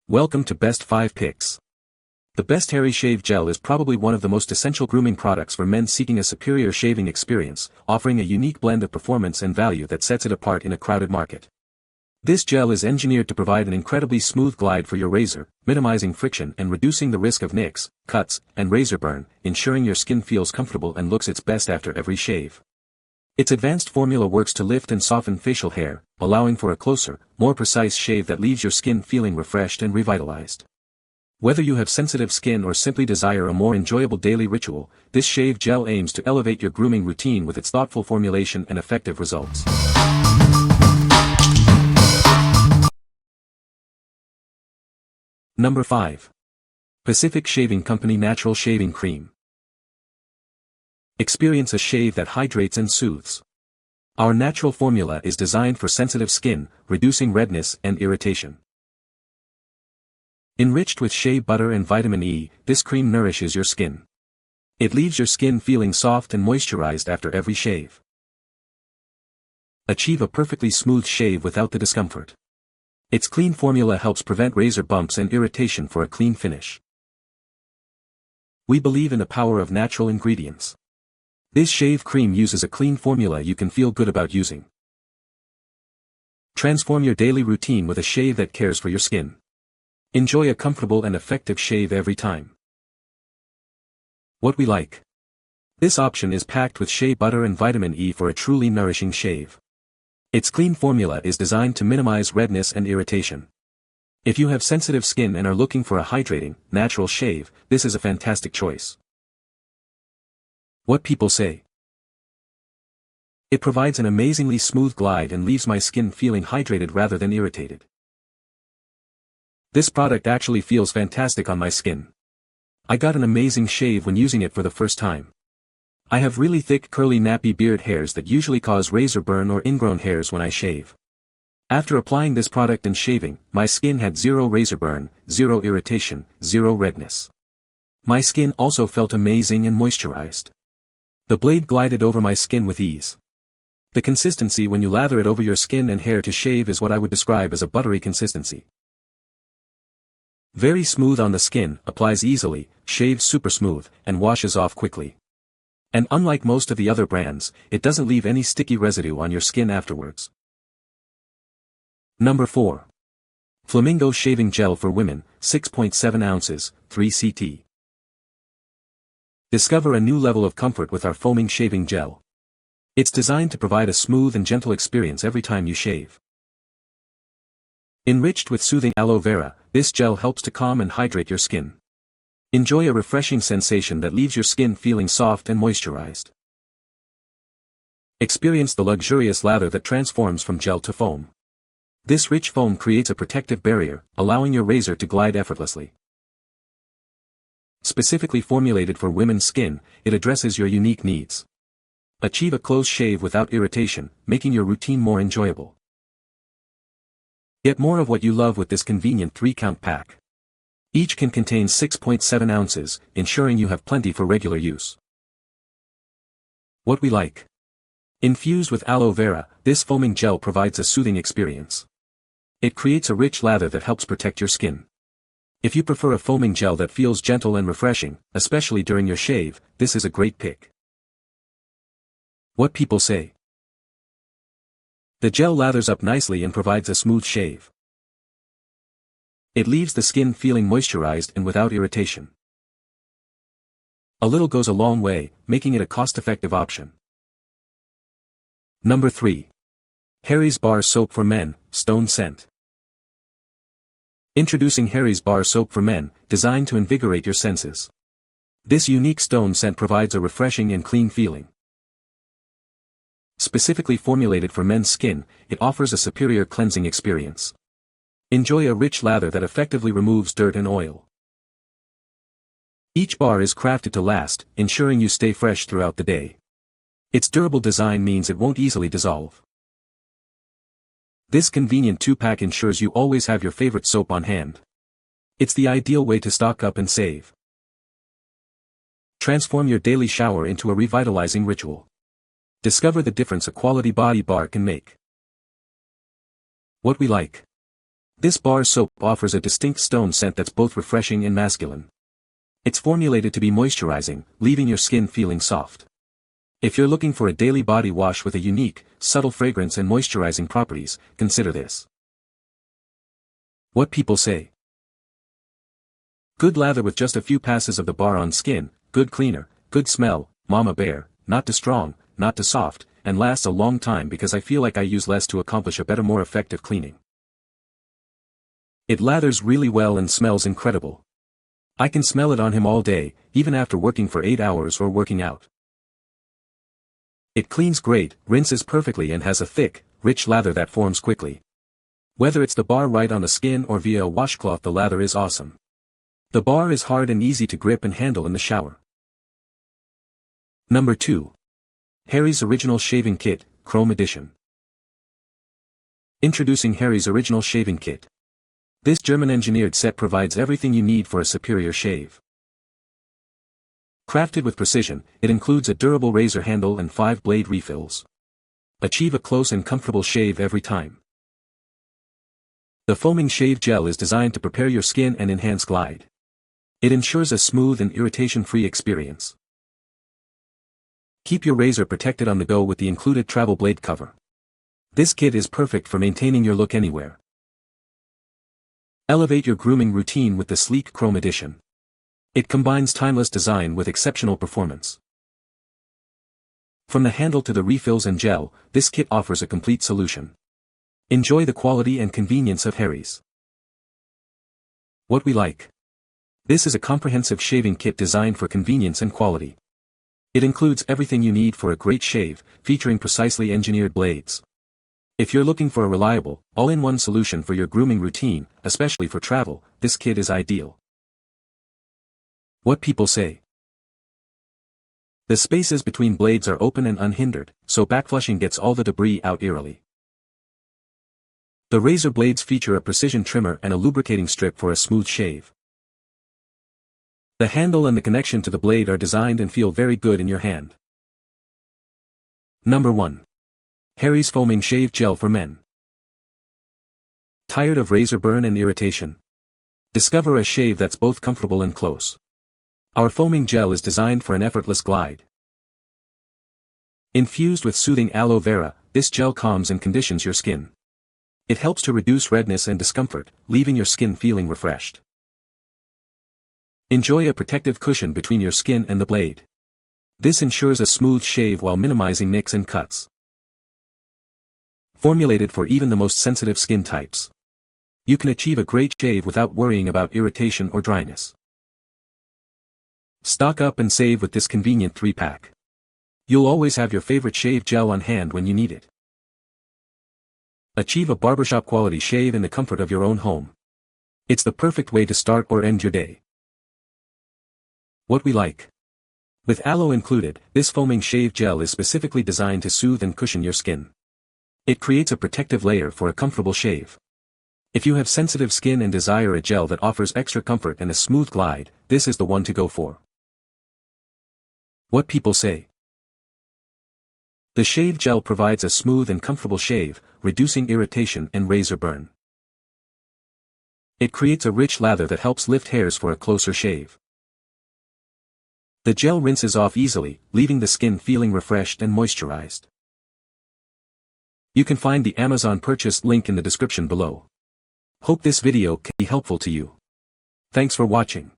Welcome to Best 5 Picks. The Best Hairy Shave Gel is probably one of the most essential grooming products for men seeking a superior shaving experience, offering a unique blend of performance and value that sets it apart in a crowded market. This gel is engineered to provide an incredibly smooth glide for your razor, minimizing friction and reducing the risk of nicks, cuts, and razor burn, ensuring your skin feels comfortable and looks its best after every shave. Its advanced formula works to lift and soften facial hair, allowing for a closer, more precise shave that leaves your skin feeling refreshed and revitalized. Whether you have sensitive skin or simply desire a more enjoyable daily ritual, this shave gel aims to elevate your grooming routine with its thoughtful formulation and effective results. Number 5. Pacific Shaving Company Natural Shaving Cream. Experience a shave that hydrates and soothes. Our natural formula is designed for sensitive skin, reducing redness and irritation. Enriched with shea butter and vitamin E, this cream nourishes your skin. It leaves your skin feeling soft and moisturized after every shave. Achieve a perfectly smooth shave without the discomfort. Its clean formula helps prevent razor bumps and irritation for a clean finish. We believe in the power of natural ingredients. This shave cream uses a clean formula you can feel good about using. Transform your daily routine with a shave that cares for your skin. Enjoy a comfortable and effective shave every time. What we like. This option is packed with shea butter and vitamin E for a truly nourishing shave. Its clean formula is designed to minimize redness and irritation. If you have sensitive skin and are looking for a hydrating, natural shave, this is a fantastic choice. What people say. It provides an amazingly smooth glide and leaves my skin feeling hydrated rather than irritated. This product actually feels fantastic on my skin. I got an amazing shave when using it for the first time. I have really thick curly nappy beard hairs that usually cause razor burn or ingrown hairs when I shave. After applying this product and shaving, my skin had zero razor burn, zero irritation, zero redness. My skin also felt amazing and moisturized. The blade glided over my skin with ease. The consistency when you lather it over your skin and hair to shave is what I would describe as a buttery consistency. Very smooth on the skin, applies easily, shaves super smooth, and washes off quickly. And unlike most of the other brands, it doesn't leave any sticky residue on your skin afterwards. Number 4. Flamingo Shaving Gel for Women, 6.7 ounces, 3 ct. Discover a new level of comfort with our foaming shaving gel. It's designed to provide a smooth and gentle experience every time you shave. Enriched with soothing aloe vera, this gel helps to calm and hydrate your skin. Enjoy a refreshing sensation that leaves your skin feeling soft and moisturized. Experience the luxurious lather that transforms from gel to foam. This rich foam creates a protective barrier, allowing your razor to glide effortlessly. Specifically formulated for women's skin, it addresses your unique needs. Achieve a close shave without irritation, making your routine more enjoyable. Get more of what you love with this convenient 3-count pack. Each can contain 6.7 ounces, ensuring you have plenty for regular use. What we like. Infused with aloe vera, this foaming gel provides a soothing experience. It creates a rich lather that helps protect your skin. If you prefer a foaming gel that feels gentle and refreshing, especially during your shave, this is a great pick. What people say. The gel lathers up nicely and provides a smooth shave. It leaves the skin feeling moisturized and without irritation. A little goes a long way, making it a cost-effective option. Number 3. Harry's Bar Soap for Men, Stone Scent. Introducing Harry's Bar Soap for Men, designed to invigorate your senses. This unique stone scent provides a refreshing and clean feeling. Specifically formulated for men's skin, it offers a superior cleansing experience. Enjoy a rich lather that effectively removes dirt and oil. Each bar is crafted to last, ensuring you stay fresh throughout the day. Its durable design means it won't easily dissolve. This convenient 2-pack ensures you always have your favorite soap on hand. It's the ideal way to stock up and save. Transform your daily shower into a revitalizing ritual. Discover the difference a quality body bar can make. What we like. This bar soap offers a distinct stone scent that's both refreshing and masculine. It's formulated to be moisturizing, leaving your skin feeling soft. If you're looking for a daily body wash with a unique, subtle fragrance and moisturizing properties, consider this. What people say. Good lather with just a few passes of the bar on skin, good cleaner, good smell, mama bear, not too strong, not too soft, and lasts a long time because I feel like I use less to accomplish a better, more effective cleaning. It lathers really well and smells incredible. I can smell it on him all day, even after working for 8 hours or working out. It cleans great, rinses perfectly and has a thick, rich lather that forms quickly. Whether it's the bar right on the skin or via a washcloth, the lather is awesome. The bar is hard and easy to grip and handle in the shower. Number 2. Harry's Original Shaving Kit, Chrome Edition. Introducing Harry's Original Shaving Kit. This German-engineered set provides everything you need for a superior shave. Crafted with precision, it includes a durable razor handle and 5 blade refills. Achieve a close and comfortable shave every time. The foaming shave gel is designed to prepare your skin and enhance glide. It ensures a smooth and irritation-free experience. Keep your razor protected on the go with the included travel blade cover. This kit is perfect for maintaining your look anywhere. Elevate your grooming routine with the sleek Chrome Edition. It combines timeless design with exceptional performance. From the handle to the refills and gel, this kit offers a complete solution. Enjoy the quality and convenience of Harry's. What we like. This is a comprehensive shaving kit designed for convenience and quality. It includes everything you need for a great shave, featuring precisely engineered blades. If you're looking for a reliable, all-in-one solution for your grooming routine, especially for travel, this kit is ideal. What people say. The spaces between blades are open and unhindered, so backflushing gets all the debris out eerily. The razor blades feature a precision trimmer and a lubricating strip for a smooth shave. The handle and the connection to the blade are designed and feel very good in your hand. Number 1. Harry's Foaming Shave Gel for Men. Tired of razor burn and irritation? Discover a shave that's both comfortable and close. Our foaming gel is designed for an effortless glide. Infused with soothing aloe vera, this gel calms and conditions your skin. It helps to reduce redness and discomfort, leaving your skin feeling refreshed. Enjoy a protective cushion between your skin and the blade. This ensures a smooth shave while minimizing nicks and cuts. Formulated for even the most sensitive skin types. You can achieve a great shave without worrying about irritation or dryness. Stock up and save with this convenient 3-pack. You'll always have your favorite shave gel on hand when you need it. Achieve a barbershop quality shave in the comfort of your own home. It's the perfect way to start or end your day. What we like. With aloe included, this foaming shave gel is specifically designed to soothe and cushion your skin. It creates a protective layer for a comfortable shave. If you have sensitive skin and desire a gel that offers extra comfort and a smooth glide, this is the one to go for. What people say. The shave gel provides a smooth and comfortable shave, reducing irritation and razor burn. It creates a rich lather that helps lift hairs for a closer shave. The gel rinses off easily, leaving the skin feeling refreshed and moisturized. You can find the Amazon purchase link in the description below. Hope this video can be helpful to you. Thanks for watching.